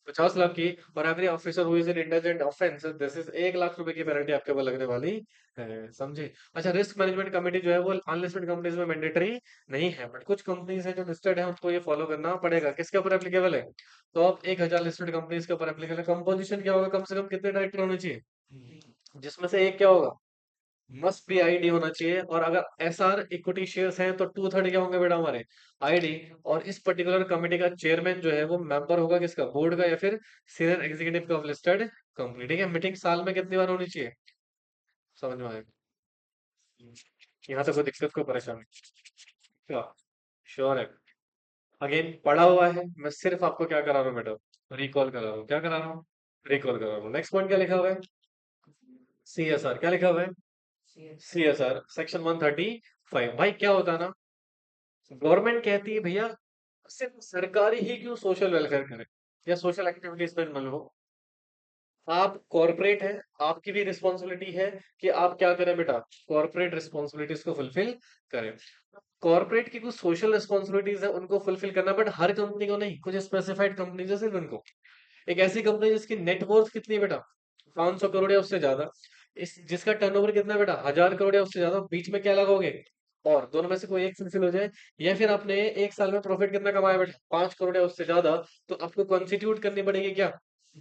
50 लाख की। और every officer who is in indulgent offence, this is 1 lakh रुपए की पेनल्टी आपके ऊपर लगने वाली है, समझे। अच्छा, रिस्क मैनेजमेंट कमेटी जो है वो अनलिस्टेड कंपनीज में मैंडेटरी नहीं है, बट कुछ कंपनीज है जो लिस्टेड है उनको ये फॉलो करना पड़ेगा। किसके ऊपर एप्लीकेबल है, तो अब 1,000 लिस्टेड कंपनीज के ऊपर एप्लीकेबल है। कंपोजिशन क्या होगा, कम से कम कितने डायरेक्टर होने चाहिए, जिसमें से एक क्या होगा, मस्ट बी आईडी होना चाहिए। और अगर एसआर इक्विटी शेयर्स हैं तो टू थर्ड क्या होंगे बेटा हमारे, आईडी। और इस पर्टिकुलर कमेटी का चेयरमैन जो है वो मेंबर होगा किसका, बोर्ड का, या फिर सीनियर एग्जीक्यूटिव का लिस्टेड कंपनी, ठीक है। मीटिंग साल में कितनी बार होनी चाहिए, समझ में आएगा, यहाँ तक कोई दिक्कत कोई परेशानी, क्या श्योर है। अगेन पढ़ा हुआ है, मैं सिर्फ आपको क्या करा रहा हूँ बेटा, रिकॉल करा रहा हूँ, क्या करा रहा हूँ, रिकॉल करा रहा हूँ। नेक्स्ट पॉइंट क्या लिखा हुआ है, सीएसआर, क्या लिखा हुआ है, सीएसआर सेक्शन 135। भाई क्या होता है ना, गवर्नमेंट कहती है भैया सिर्फ सरकारी ही क्यों सोशल वेलफेयर करे, या सोशल एक्टिविटीज में इन्वॉल्व हो। आप कॉर्पोरेट है, आपकी भी रिस्पॉन्सिबिलिटी है कि आप क्या करें बेटा, कॉर्पोरेट रिस्पॉन्सिबिलिटीज को फुलफिल करें। कॉर्पोरेट की कुछ सोशल रिस्पॉन्सिबिलिटीज है उनको फुलफिल करना, बट हर कंपनी को नहीं, कुछ स्पेसिफाइड कंपनी है सिर्फ उनको। एक ऐसी कंपनी जिसकी नेटवर्थ कितनी है बेटा, 500 करोड़ या उससे ज्यादा, इस जिसका टर्नओवर कितना है बेटा, 1,000 करोड़ या उससे ज्यादा, बीच में क्या लगाओगे, और दोनों में से कोई एक फुलफिल हो जाए। या फिर आपने एक साल में प्रॉफिट कितना कमाया बेटा, 5 करोड़ या उससे ज्यादा, तो आपको कॉन्स्टिट्यूट करनी पड़ेगी क्या,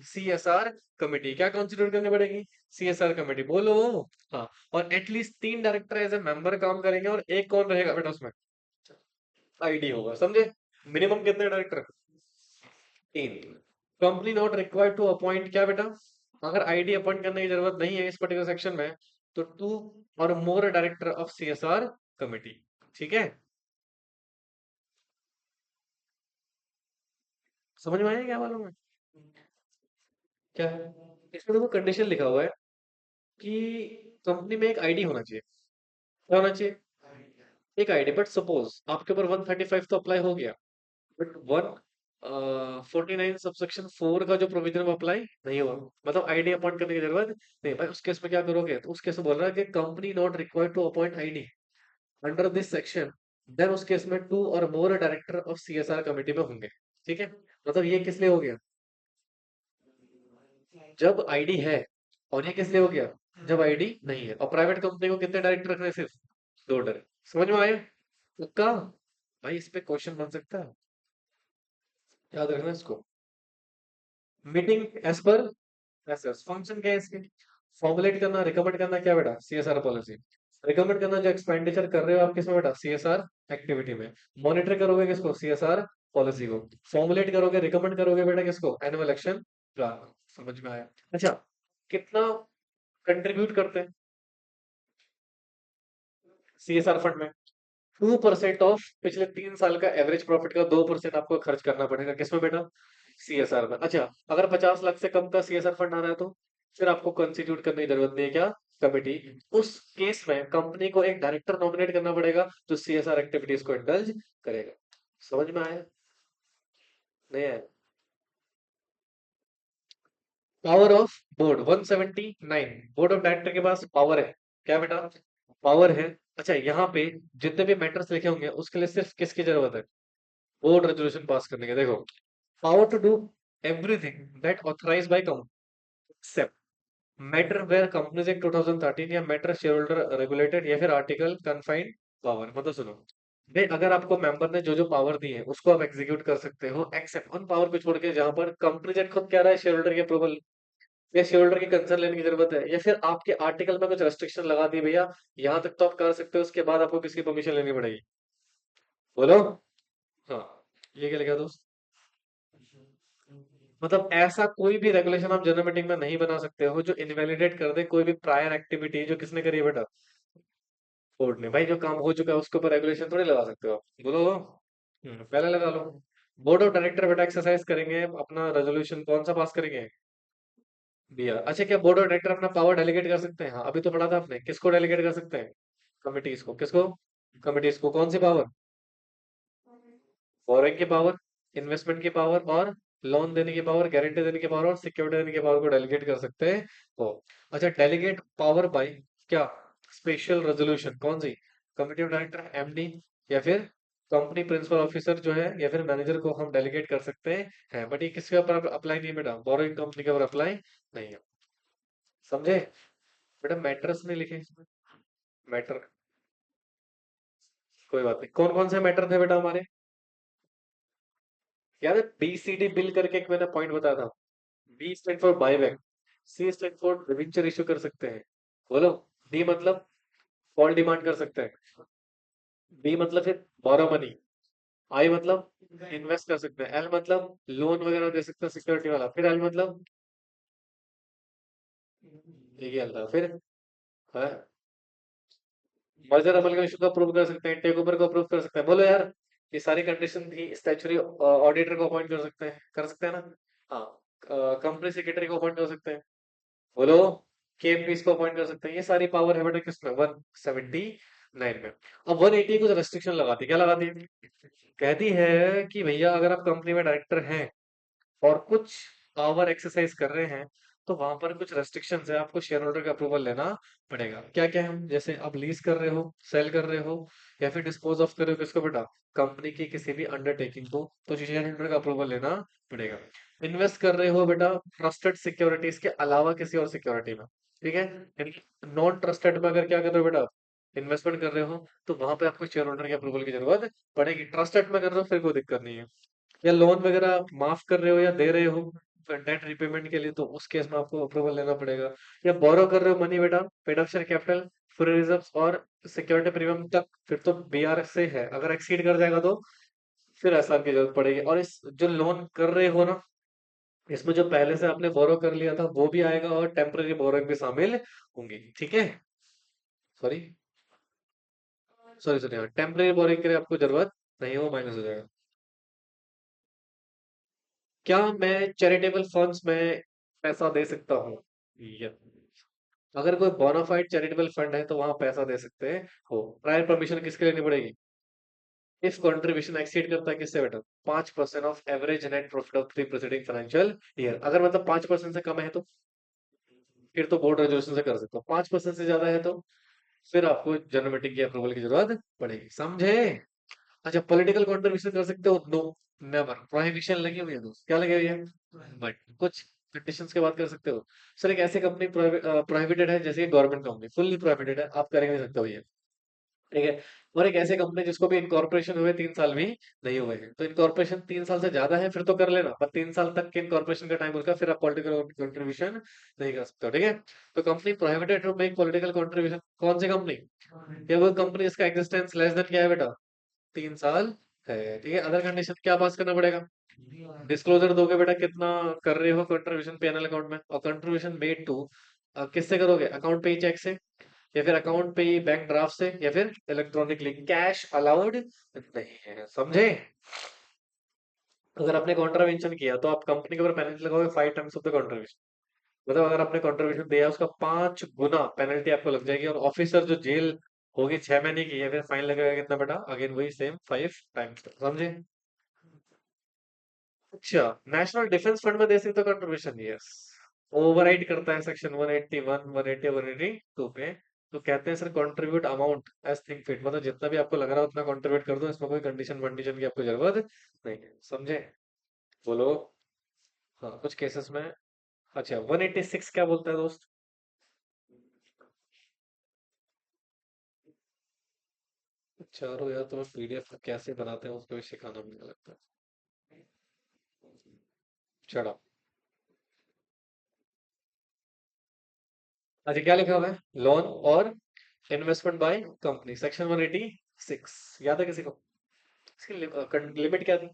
सीएसआर कमेटी। क्या कॉन्स्टिट्यूट करनी पड़ेगी, सीएसआर कमेटी, बोलो। हाँ, और at least 3 director as a member काम करेंगे, और एक कौन रहेगा बेटा उसमें, आईडी होगा, समझे। मिनिमम कितने director, 3। Company not required to appoint क्या बेटा, अगर आईडी अपॉइंट करने की जरूरत नहीं है इस पर्टिकुलर सेक्शन में, तो टू और more director of CSR committee. ठीक है, समझ में आया क्या मालूम है क्या है? इसमें देखो कंडीशन लिखा हुआ है कि कंपनी में एक आईडी होना चाहिए। क्या होना चाहिए? एक आईडी। बट सपोज आपके ऊपर 135 तो अप्लाई हो गया, बट 149 सबसेक्शन 4 का जो प्रोविजन वो अप्लाई नहीं हुआ, मतलब आईडी अपॉइंट करने की जरूरत नहीं भाई। उस केस में क्या करोगे? तो उस केस में बोल रहा है कि company not required to appoint ID under this section, then उस केस में टू और more director of CSR committee में होंगे। ठीक है, मतलब ये किस लिए हो गया? जब आईडी है। और ये किस लिए हो गया? जब आईडी नहीं है। और प्राइवेट कंपनी को कितने डायरेक्टर रखने हैं? सिर्फ दो डायरेक्टर। समझ में आया? पक्का? भाई इस पे क्वेश्चन बन सकता है, याद रखना इसको। Meeting as per S function क्या है इसके? फॉर्मुलेट करना, रिकमेंड करना, क्या बेटा? CSR policy. रिकमेंड करना जो एक्सपेंडिचर कर रहे हो आप, किसमें बेटा? सीएसआर एक्टिविटी में। मॉनिटर करोगे किसको? सीएसआर पॉलिसी को। फॉर्मुलेट करोगे, रिकमेंड करोगे बेटा किसको? Annual action plan. समझ में आया? अच्छा, कितना कंट्रीब्यूट करते हैं सीएसआर फंड में? 2% ऑफ पिछले 3 साल का एवरेज प्रॉफिट का 2% आपको खर्च करना पड़ेगा किसमें बेटा? सीएसआर में। अच्छा, अगर 50 लाख से कम का सीएसआर फंड आ रहा है तो फिर आपको कंस्टिट्यूट करने की जरूरत नहीं है, क्या? कमेटी। उस केस में कंपनी को एक डायरेक्टर नॉमिनेट करना पड़ेगा जो सीएसआर एक्टिविटीज को इंडल्ज करेगा। समझ में आया? नहीं आया? Power of board 179। Board of director के पास पावर है, क्या बेटा? पावर है। अच्छा, यहाँ पे जितने भी मैटर्स लिखे होंगे उसके लिए सिर्फ किसकी जरूरत है? बोर्ड रेजोल्यूशन पास करने के। देखो, power to do everything that authorize by except matter where companies act 2013 या मैटर शेयर होल्डर रेगुलेटेड या फिर आर्टिकल कन्फाइंड पावर। मतलब सुनो भाई, अगर आपको मेंबर ने जो जो पावर दी है उसको आप एग्जीक्यूट कर सकते हो, एक्सेप्ट उन पावर को छोड़ के जहां पर कंपनी एक्ट खुद कह रहा है शेयर होल्डर की अप्रूवल या शेयर होल्डर की कंसर्न लेने की जरूरत है, या फिर आपके आर्टिकल में कुछ रेस्ट्रिक्शन लगा दी भैया यहाँ तक तो आप कर सकते हो, उसके बाद आपको किसकी परमिशन लेनी पड़ेगी? बोलो। हाँ, ये क्या लिखा दोस्त? मतलब ऐसा कोई भी रेगुलेशन आप जनरल मीटिंग में नहीं बना सकते हो जो इनवैलिडेट कर दे कोई भी प्रायर एक्टिविटी जो किसने करी है बेटा? कोर्ट ने। भाई जो काम हो चुका है उसके ऊपर रेगुलेशन थोड़ी लगा सकते हो आप। बोलो। पहले लगा लो। बोर्ड ऑफ डायरेक्टर बेटा एक्सरसाइज करेंगे अपना रेजोल्यूशन कौन सा पास करेंगे? दिया। अच्छा, क्या बोर्ड ऑफ डायरेक्टर अपना पावर डेलीगेट कर सकते हैं? हाँ, अभी तो पढ़ा था आपने, किसको डेलीगेट कर सकते हैं? कमिटीज को। किसको? कमिटीज को। कौन सी पावर? बोरोइंग की पावर, इन्वेस्टमेंट की पावर, और लोन देने की पावर, गारंटी देने की पावर, और सिक्योरिटी देने की पावर को डेलीगेट कर सकते हैं हो। अच्छा, डेलीगेट पावर बाय क्या? Special resolution. कौन सी? कमिटी ऑफ डायरेक्टर, एमडी, या फिर कंपनी प्रिंसिपल ऑफिसर जो है या फिर मैनेजर को हम डेलीगेट कर सकते हैं। बट ये किसके ऊपर अप्लाई नहीं है बेटा? बोरोइंग कंपनी के ऊपर अप्लाई नहीं है। समझे? बेटा मैटर्स नहीं लिखे इसमें। मैटर, कोई बात नहीं। कौन कौन से मैटर थे बेटा हमारे? याद है बीसीडी बिल करके एक मैंने पॉइंट बताया था? B stand for buyback, C stand for debenture issue कर सकते हैं। बोलो। डी मतलब कॉल डिमांड कर सकते हैं। बी मतलब फिर बोरो मनी। आई मतलब इन्वेस्ट कर सकते हैं। एल मतलब लोन वगैरह दे सकते हैं सिक्योरिटी वाला। फिर एल मतलब ये एल था फिर है मर्जर अमल का इशू को अप्रूव कर सकते हैं, टेक ओवर को अप्रूव कर सकते हैं। बोलो यार, ये सारी कंडीशन थी। स्टैच्यूटरी ऑडिटर को अपॉइंट कर सकते हैं ना? हाँ। कंपनी सेक्रेटरी को अपॉइंट कर सकते हैं। बोलो। केएमपीस को अपॉइंट कर सकते हैं। ये सारी पावर है बेटा किसमें? 179 में। अब 180 कुछ रेस्ट्रिक्शन लगाती है। क्या लगाती है? कहती है कि भैया अगर आप कंपनी में डायरेक्टर हैं और कुछ पावर एक्सरसाइज कर रहे हैं तो वहां पर कुछ रेस्ट्रिक्शंस है, आपको शेयर होल्डर का अप्रूवल लेना पड़ेगा। क्या क्या है? जैसे आप लीज कर रहे हो, सेल कर रहे हो, या फिर डिस्पोज ऑफ कर रहे हो किसको बेटा? कंपनी की किसी भी अंडरटेकिंग को, तो शेयर होल्डर का अप्रूवल लेना पड़ेगा। इन्वेस्ट कर रहे हो बेटा ट्रस्टेड सिक्योरिटीज के अलावा किसी और सिक्योरिटी में, ठीक है? नॉन ट्रस्टेड में अगर क्या कर रहे हो बेटा? इन्वेस्टमेंट कर रहे हो, तो वहां पे आपको शेयर होल्डर के अप्रूवल की जरूरत पड़ेगी। ट्रस्टेड में कर रहे हो फिर कोई दिक्कत नहीं है। या लोन वगैरह माफ कर रहे हो या दे रहे हो डेट रिपेमेंट के लिए, तो उस केस में आपको अप्रूवल लेना पड़ेगा। या बोरो कर रहे हो मनी बेटा, paid up share capital, free reserve और सिक्योरिटी प्रीमियम तक, फिर तो बीआर से है। अगर एक्सीड कर जाएगा तो फिर एसआर की जरूरत पड़ेगी। और इस जो लोन कर रहे हो ना, इसमें जो पहले से आपने बोरो कर लिया था वो भी आएगा और टेम्पररी बोरोइंग भी शामिल होंगी। ठीक है? सॉरी, सॉरी सॉरी, हाँ, टेम्परेरी बोरिंग के लिए आपको जरूरत नहीं है, वो माइनस हो जाएगा। क्या मैं चैरिटेबल फंड्स में पैसा दे सकता हूँ? या अगर कोई बोनाफाइड चैरिटेबल फंड है तो वहां पैसा दे सकते हैं हो। प्रायर परमिशन किसके लेनी पड़ेगी? इफ कंट्रीब्यूशन एक्सीड करता है किससे बेटा? 5% of average net profit of 3 preceding financial year. अगर मतलब 5% से कम है तो फिर तो बोर्ड रेजोल्यूशन से कर सकते हो। 5% से ज्यादा है तो फिर आपको जनरल मीटिंग की अप्रूवल की जरूरत पड़ेगी, समझे? अच्छा, पॉलिटिकल कंट्रीब्यूशन कर सकते हो? नो, नेवर, प्रोहिबिशन लगी हुई है दोस्त। क्या लगी हुई है? बट कुछ कंडीशंस के बाद कर सकते हो। सर एक ऐसी कंपनी प्रोहिबिटेड है जैसे गवर्नमेंट कंपनी, फुल्ली प्रोहिबिटेड है, आप कर ही नहीं सकते हो ये, ठीक है। और एक ऐसे कंपनी जिसको भी इनकॉर्पोरेशन हुए 3 साल भी नहीं हुए हैं, तो इनकॉर्पोरेशन 3 साल से ज्यादा है फिर तो कर लेना, पर 3 साल तक के इनकॉर्पोरेशन का टाइम होगा फिर आप पॉलिटिकल कंट्रीब्यूशन नहीं कर सकते हो, ठीक है। तो company prohibited to make political contribution, कौन सी कंपनी? ये वो कंपनी जिसका एग्जिस्टेंस लेस देन क्या है बेटा? 3 साल है, ठीक है। अदर कंडीशन क्या पास करना पड़ेगा? डिस्क्लोजर दोगे बेटा कितना कर रहे हो कंट्रीब्यूशन पीएनएल अकाउंट में, और कंट्रीब्यूशन मेड टू किससे करोगे? अकाउंट पे चेक से, या फिर अकाउंट पे बैंक ड्राफ्ट से, या फिर इलेक्ट्रॉनिकली? कैश अलाउड नहीं है, समझे? अगर आपने कॉन्ट्रीब्यूशन किया तो आप कंपनी के ऊपर पेनल्टी लगाओगे 5 टाइम्स ऑफ द कॉन्ट्रीब्यूशन। मतलब अगर आपने कॉन्ट्रीब्यूशन दिया उसका 5 गुना पेनल्टी आपको लग जाएगी, और ऑफिसर जो जेल होगी 6 महीने की, या फिर फाइन लगेगा कितना बेटा? अगेन वही सेम 5 टाइम्स, समझे? अच्छा, नेशनल डिफेंस फंड में दे सकते हो कंट्रीब्यूशन? यस, ओवरराइड करता है सेक्शन 181, 180, 182 पे। तो कहते हैं sir contribute amount as think fit, मतलब जितना भी आपको लग रहा है उतना कंट्रीब्यूट कर दो, इसमें कोई कंडीशन वंडीशन की आपको जरूरत नहीं है, समझे? बोलो। हाँ, कुछ केसेस में। अच्छा, 186 क्या बोलता है दोस्त? चारों यार, तुम्हें पीडीएफ कैसे बनाते हैं उसको भी सिखाना मुझे लगता है। चलो। अच्छा, क्या लिखा हुआ है? लोन और इन्वेस्टमेंट बाय कंपनी, सेक्शन 186, याद है किसी को? इसकी लिमिट क्या थी?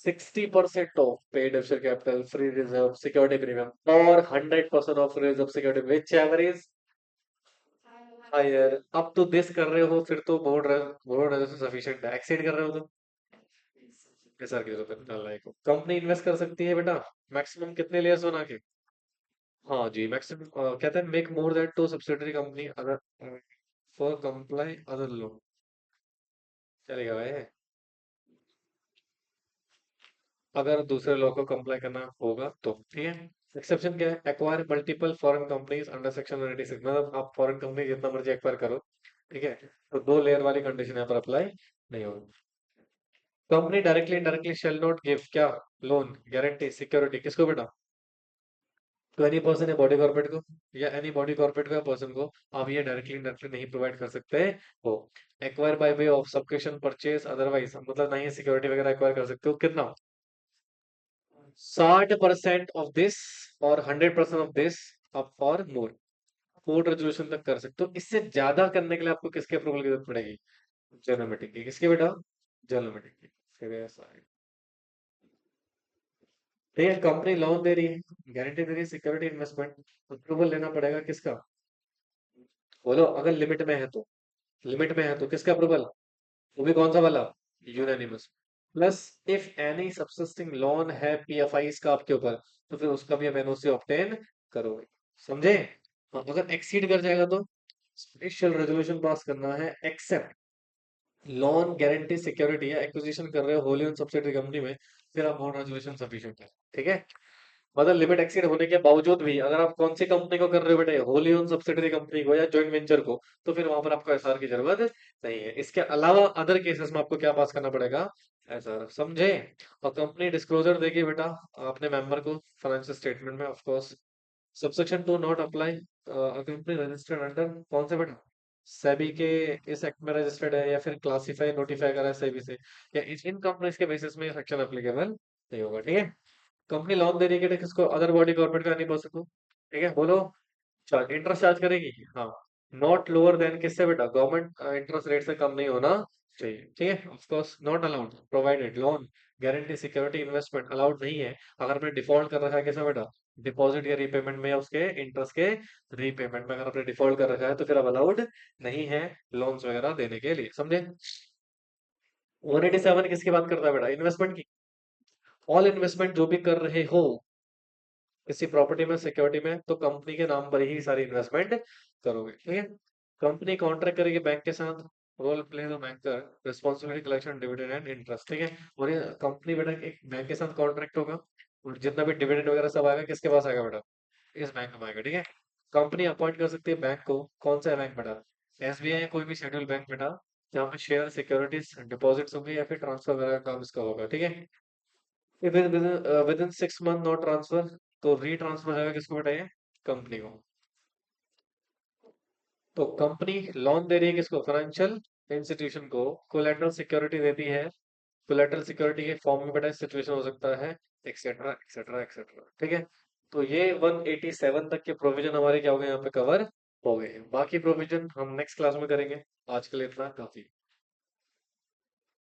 60% of paid share capital, free reserve, security premium, और 100% of reserve security, whichever is higher up to this कर रहे हो फिर तो बोर्ड रेजोल्यूशन सफिशिएंट है। एक्सीड कर रहे हो तो एसआर की जरूरत है डालने को। कंपनी इन्वेस्ट कर सकती है बेटा मैक्सिमम कितने लेयर्स बना के? हाँ जी, मैक्सिमम कहते हैं make more than two subsidiary company other for comply other law, चलेगा भाई? अगर दूसरे लॉ को कंप्लाई करना होगा तो, ठीक है। एक्सेप्शन क्या है? Acquire multiple foreign companies under section 186, मतलब आप फॉरेन कंपनी जितना मर्जी एक्वायर करो, ठीक है। तो 2 लेयर वाली कंडीशन यहाँ पर अप्लाई नहीं होगी। Company directly indirectly shall not give क्या? लोन, गारंटी, सिक्योरिटी किसको बेटा? तो एनी पर्सन या बॉडी कॉर्पोरेट को, या एनी बॉडी कॉर्पोरेट का पर्सन को आप ये डायरेक्टली इनडायरेक्टली नहीं प्रोवाइड कर सकते हो। Acquire by way of subscription purchase otherwise, मतलब नहीं सिक्योरिटी वगैरह एक्वायर कर सकते हो, कितना? 60% ऑफ दिस और 100% ऑफ दिस, अप और मोर, कोर्ट रेजोल्यूशन तक कर सकते हो। इससे ज्यादा करने के लिए आपको किसके अप्रूवल की जरूरत पड़ेगी? जनरल मीटिंग की। किसकी बेटा? जनरल मीटिंग की। फिर ऐसा है, ठीक है। कंपनी लोन दे रही है, गारंटी दे रही है, सिक्योरिटी, इन्वेस्टमेंट, अप्रूवल लेना पड़ेगा किसका? बोलो, अगर लिमिट में है तो। लिमिट में है तो किसका अप्रूवल? वो भी कौन सा वाला? Unanimous. Plus if any subsisting loan है पीएफआईज का आपके ऊपर, तो फिर उसका भी हम एनओसी ऑब्टेन करोगे, समझे? हाँ, अगर एक्सीड कर जाएगा तो स्पेशल रेजोल्यूशन पास करना है, एक्सेप्ट लोन गारंटी सिक्योरिटी या एक्विजिशन कर रहे हो होली ओन सब्सिडरी कंपनी में, फिर आप बोर्ड रेजोल्यूशन सफिशिएंट है, ठीक है। मतलब लिमिट एक्सीड होने के बावजूद भी अगर आप कौन सी कंपनी को कर रहे हो बेटे, होली ओन सब्सिडरी कंपनी को या जॉइंट वेंचर को, तो फिर वहां पर आपको एसआर की जरूरत नहीं है। इसके अलावा अदर केसेस में आपको क्या पास करना पड़ेगा? एसआर, समझे? और कंपनी डिस्क्लोजर देगी बेटा अपने मेंबर को फाइनेंशियल स्टेटमेंट में, of course. Subsection 2 not apply, company registered under कौन से बेटा? सेबी के इस एक्ट में रजिस्टर्ड है, या फिर क्लासिफाई नोटिफाई करा है सेबी से, या इन कंपनीज के बेसिस में सेक्शन अप्लीकेबल नहीं होगा, ठीक है। कंपनी लोन दे रही है किसको? अदर बॉडी कॉर्पोरेट का नहीं पर्सन को, ठीक है। बोलो। चार्ज, इंटरेस्ट चार्ज करेगी, हाँ। नॉट लोअर देन किससे बेटा? गवर्नमेंट इंटरेस्ट रेट से कम नहीं होना चाहिए, ठीक है। Of course not allowed provided loan guarantee security investment allowed नहीं है। अगर आपने डिफॉल्ट कर रखा है कैसे बेटा, डिपॉजिट या रीपेमेंट में या उसके इंटरेस्ट के रीपेमेंट में अगर आपने डिफॉल्ट कर रखा है तो फिर अब अलाउड नहीं है लोन्स वगैरह देने के लिए, समझे। 187 किसकी बात करता है बेटा, इन्वेस्टमेंट की। ऑल इन्वेस्टमेंट जो भी कर रहे हो किसी प्रॉपर्टी में सिक्योरिटी में तो कंपनी के नाम पर ही सारी इन्वेस्टमेंट करोगे, ठीक है। कंपनी कॉन्ट्रैक्ट करेगी बैंक के साथ, role play the banker, responsibility collection dividend and interest, ठीक है। और ये कंपनी बेटा एक बैंक के साथ कॉन्ट्रैक्ट होगा और जितना भी डिविडेंड वगैरह सब आएगा किसके पास आएगा बेटा, इस बैंक में आएगा, ठीक है। कंपनी अपॉइंट कर सकती है बैंक को, कौन सा है बैंक बेटा, एसबीआई या कोई भी शेड्यूल बैंक बेटा, जहाँ पे शेयर सिक्योरिटीज डिपॉजिट्स होंगे या फिर ट्रांसफर वगैरह का काम इसका होगा, ठीक है। With in 6 month not transfer तो रीट्रांसफर जाएगा किसको बेटा, ये कंपनी को। तो कंपनी लोन दे रही है किसको, फाइनेंशियल इंस्टीट्यूशन को, कोलेटरल सिक्योरिटी देती है, कोलेटरल सिक्योरिटी के फॉर्म में बेटा सिचुएशन हो सकता है, एक्सेट्रा एक्सेट्रा एक्सेट्रा, ठीक है। तो ये 187 तक के प्रोविजन हमारे क्या हो गए यहाँ पे कवर हो गए हैं। बाकी प्रोविजन हम नेक्स्ट क्लास में करेंगे, आज के लिए इतना काफी।